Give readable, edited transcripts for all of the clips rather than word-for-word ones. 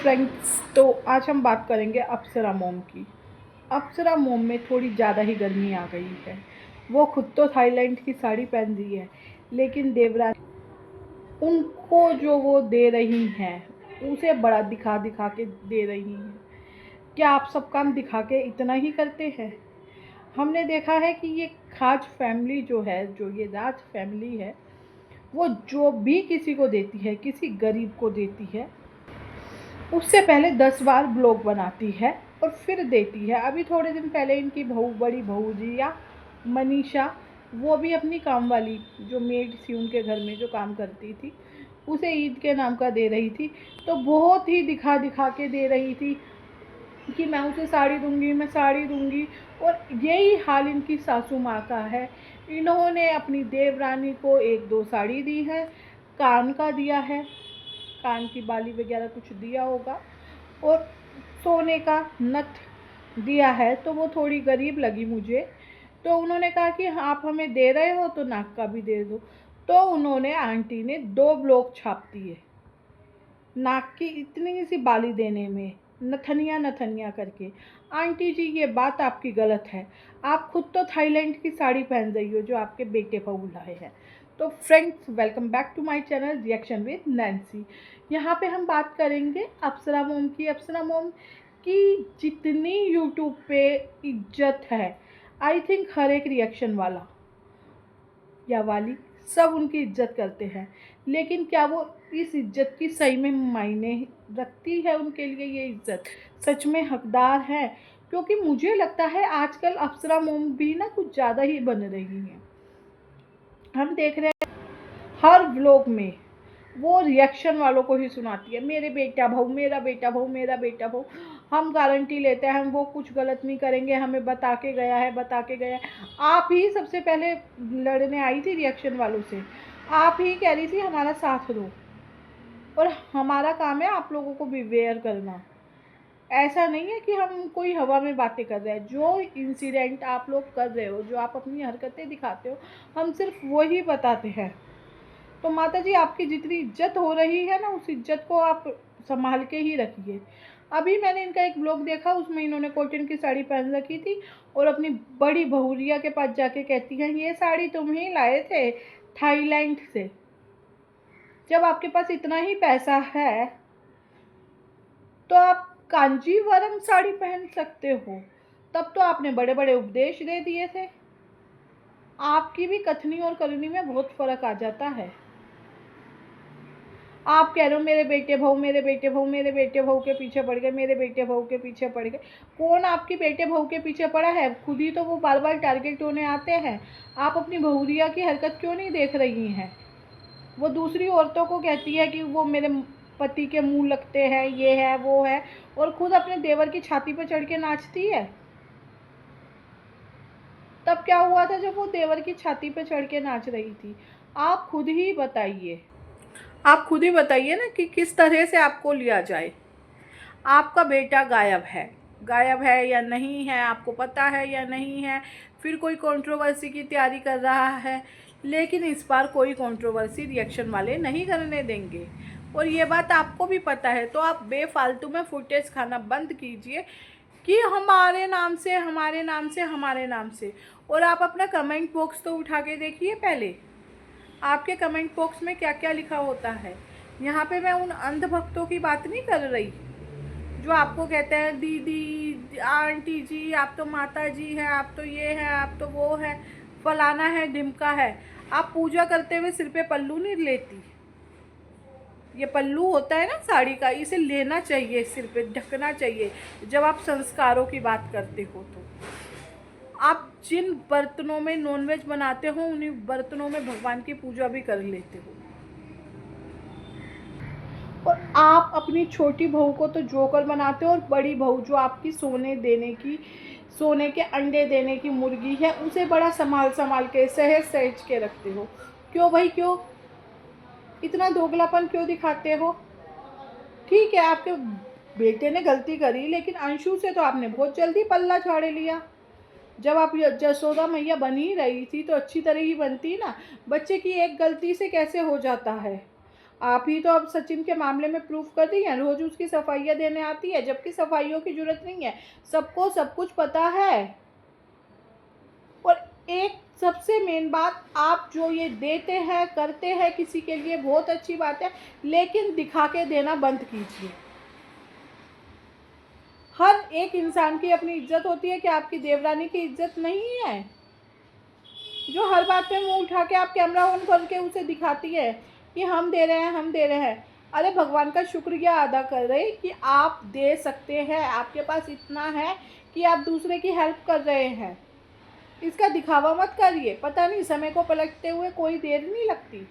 Friends, तो आज हम बात करेंगे अप्सरा मोम की। अप्सरा मोम में थोड़ी ज़्यादा ही गर्मी आ गई है। वो खुद तो थाईलैंड की साड़ी पहन रही है, लेकिन देवरानी उनको जो वो दे रही हैं उसे बड़ा दिखा दिखा के दे रही हैं। क्या आप सब काम दिखा के इतना ही करते हैं? हमने देखा है कि ये खाज फैमिली जो है, जो ये राज फैमिली है, वो जो भी किसी को देती है, किसी गरीब को देती है, उससे पहले 10 बार ब्लॉग बनाती है और फिर देती है। अभी थोड़े दिन पहले इनकी बड़ी बहू जी या मनीषा, वो भी अपनी काम वाली जो मेड थी उनके घर में जो काम करती थी, उसे ईद के नाम का दे रही थी। तो बहुत ही दिखा दिखा के दे रही थी कि मैं उसे साड़ी दूंगी, मैं साड़ी दूंगी। और यही हाल इनकी सासू माँ का है। इन्होंने अपनी देवरानी को 1-2 साड़ी दी है, कान का दिया है, कान की बाली वगैरह कुछ दिया होगा, और सोने का नथ दिया है। तो वो थोड़ी गरीब लगी मुझे। तो उन्होंने कहा कि आप हमें दे रहे हो तो नाक का भी दे दो। तो उन्होंने आंटी ने 2 ब्लॉक छाप दिए नाक की इतनी सी बाली देने में, नथनिया नथनिया करके। आंटी जी, ये बात आपकी गलत है। आप खुद तो थाईलैंड की साड़ी पहन रही हो जो आपके बेटे बहू लाए हैं। तो friends, welcome back to my channel reaction with Nancy. यहाँ पे हम बात करेंगे अप्सरा मोम की। अप्सरा मोम की जितनी यूट्यूब पे इज्जत है, आई थिंक हर एक रिएक्शन वाला या वाली सब उनकी इज्जत करते हैं। लेकिन क्या वो इस इज्जत की सही में मायने रखती है? उनके लिए ये इज्जत सच में हकदार है? क्योंकि मुझे लगता है आजकल अप्सरा मोम भी ना कुछ ज़्यादा ही बन रही हैं। हम देख रहे हैं हर व्लॉग में वो रिएक्शन वालों को ही सुनाती है, मेरे बेटा बहू, मेरा बेटा बहू, मेरा बेटा बहू। हम गारंटी लेते हैं, हम वो कुछ गलत नहीं करेंगे, हमें बता के गया है, बता के गया है। आप ही सबसे पहले लड़ने आई थी रिएक्शन वालों से। आप ही कह रही थी हमारा साथ दो, और हमारा काम है आप लोगों को बिवेयर करना। ऐसा नहीं है कि हम कोई हवा में बातें कर रहे हैं। जो इंसिडेंट आप लोग कर रहे हो, जो आप अपनी हरकतें दिखाते हो, हम सिर्फ वही बताते हैं। तो माता जी, आपकी जितनी इज्जत हो रही है ना, उस इज्जत को आप संभाल के ही रखिए। अभी मैंने इनका एक ब्लॉग देखा, उसमें इन्होंने कॉटन की साड़ी पहन रखी थी और अपनी बड़ी बहुरिया के पास जाके कहती हैं, ये साड़ी तुम ही लाए थे थाईलैंड से। जब आपके पास इतना ही पैसा है तो आप कांजीवरम साड़ी पहन सकते हो। तब तो आपने बड़े बड़े उपदेश दे दिए थे। आपकी भी कथनी और करनी में बहुत फर्क आ जाता है। आप कह रहे हो मेरे बेटे बहू, मेरे बेटे बहू, मेरे बेटे बहू के पीछे पड़ गए, मेरे बेटे बहू के पीछे पड़ गए। कौन आपके बेटे बहू के पीछे पड़ा है? खुद ही तो वो बार बार टारगेट होने आते हैं। आप अपनी बहुरिया की हरकत क्यों नहीं देख रही हैं? वो दूसरी औरतों को कहती है कि वो मेरे पति के मुंह लगते हैं, ये है वो है, और खुद अपने देवर की छाती पर चढ़ के नाचती है। तब क्या हुआ था जब वो देवर की छाती पर चढ़ के नाच रही थी? आप खुद ही बताइए। आप खुद ही बताइए ना कि किस तरह से आपको लिया जाए। आपका बेटा गायब है या नहीं है, आपको पता है या नहीं है। फिर कोई कंट्रोवर्सी की तैयारी कर रहा है, लेकिन इस बार कोई कंट्रोवर्सी रिएक्शन वाले नहीं करने देंगे। और ये बात आपको भी पता है। तो आप बेफालतू में फुटेज खाना बंद कीजिए कि हमारे नाम से, हमारे नाम से, हमारे नाम से। और आप अपना कमेंट बॉक्स तो उठा के देखिए पहले, आपके कमेंट बॉक्स में क्या क्या लिखा होता है। यहाँ पे मैं उन अंधभक्तों की बात नहीं कर रही जो आपको कहते हैं दीदी, आंटी जी, आप तो माता जी हैं, आप तो ये हैं, आप तो वो है, फलाना है, ढिमका है। आप पूजा करते हुए सिर पे पल्लू नहीं लेती। ये पल्लू होता है ना साड़ी का, इसे लेना चाहिए, सिर पे ढकना चाहिए जब आप संस्कारों की बात करते हो। तो आप जिन बर्तनों में नॉनवेज बनाते हो, उन्हीं बर्तनों में भगवान की पूजा भी कर लेते हो। और आप अपनी छोटी बहू को तो जोकर बनाते हो, और बड़ी बहू जो आपकी सोने के अंडे देने की मुर्गी है, उसे बड़ा संभाल संभाल के, सहेज सहेज के रखते हो। क्यों भाई, क्यों इतना दोगलापन क्यों दिखाते हो? ठीक है, आपके बेटे ने गलती करी, लेकिन अंशु से तो आपने बहुत जल्दी पल्ला झाड़ लिया। जब आप जसोदा मैया बन ही रही थी तो अच्छी तरह ही बनती ना। बच्चे की एक गलती से कैसे हो जाता है? आप ही तो अब सचिन के मामले में प्रूफ कर रही हैं, रोज़ उसकी सफाइयाँ देने आती है, जबकि सफाइयों की ज़रूरत नहीं है, सबको सब कुछ पता है। और एक सबसे मेन बात, आप जो ये देते हैं करते हैं किसी के लिए बहुत अच्छी बात है, लेकिन दिखा के देना बंद कीजिए। हर एक इंसान की अपनी इज्जत होती है, क्या आपकी देवरानी की इज्जत नहीं है जो हर बात पे मुंह उठा के आप कैमरा ऑन करके उसे दिखाती है कि हम दे रहे हैं, हम दे रहे हैं। अरे भगवान का शुक्रिया अदा कर रहे कि आप दे सकते हैं, आपके पास इतना है कि आप दूसरे की हेल्प कर रहे हैं। इसका दिखावा मत करिए, पता नहीं समय को पलटते हुए कोई देर नहीं लगती।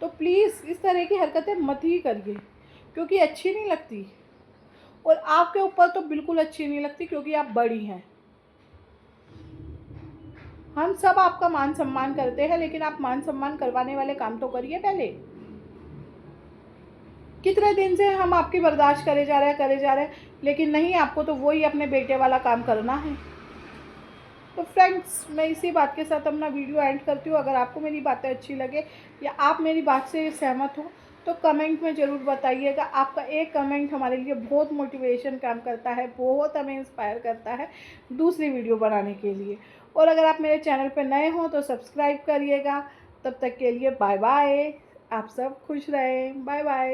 तो प्लीज़ इस तरह की हरकतें मत ही करिए, क्योंकि अच्छी नहीं लगती। और आपके ऊपर तो बिल्कुल अच्छी नहीं लगती, क्योंकि आप बड़ी हैं। हम सब आपका मान सम्मान करते हैं, लेकिन आप मान सम्मान करवाने वाले काम तो करिए पहले। कितने दिन से हम आपकी बर्दाश्त करे जा रहे हैं, लेकिन नहीं, आपको तो वही अपने बेटे वाला काम करना है। तो फ्रेंड्स, मैं इसी बात के साथ अपना वीडियो एंड करती हूँ। अगर आपको मेरी बातें अच्छी लगे या आप मेरी बात से सहमत हो तो कमेंट में ज़रूर बताइएगा। आपका एक कमेंट हमारे लिए बहुत मोटिवेशन काम करता है, बहुत हमें इंस्पायर करता है दूसरी वीडियो बनाने के लिए। और अगर आप मेरे चैनल पर नए हों तो सब्सक्राइब करिएगा। तब तक के लिए बाय बाय। आप सब खुश रहें। Bye bye.